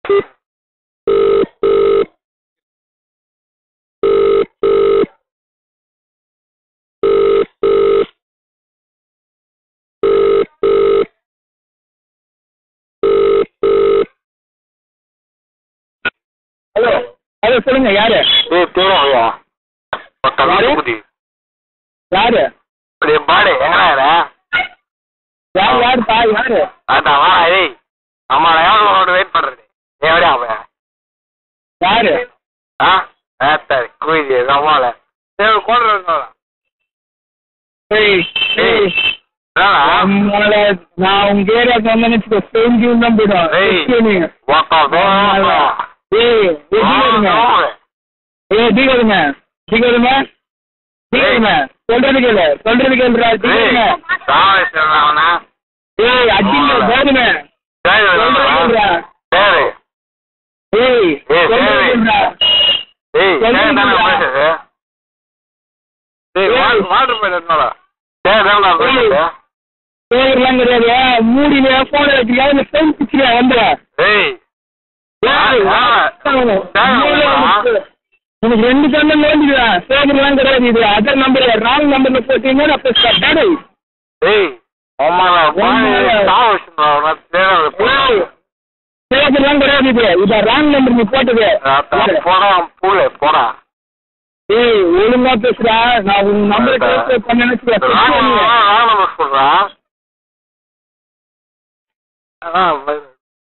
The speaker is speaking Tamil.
ஹலோ ஹலோ சொல்லுங்க யாரு? தேவையா யாரு பாடு எங்கடா யாரு யாருப்பா யாரு? அதான் வா ஏய் அம்மா எவ்வளோ வெயிட் பண்ணுறது எவ்வளோ அவன் யாரு? ஆ சரி குயிது அம்மாவில் சரி கொண்டு நான் உங்க ஏரியாவுக்கு வந்தேன்னு செஞ்சு தான் போயிடும். சொல்றது கேளு சொல்றது கேளுடா. ஏய் அடிங்க போதுமே பேர்லாம் கிடையாது. மூடினே போன வச்சுக்கா வந்துடுறேன். உனக்கு 2 கண்ணு நோண்டிடுவேன். சேகர்லாம் கிடையாது. இது அதர் நம்பர் ராங் நம்பர்ல போட்டீங்கன்னா சேகர்லாம் கிடையாது. இது இத ராங் நம்பர் நீ போட்டது. போடா ஏய் ஒழுங்கா பேசுறா. நான் உங்க நம்பரை பண்ணேன்னு சொல்றேன்.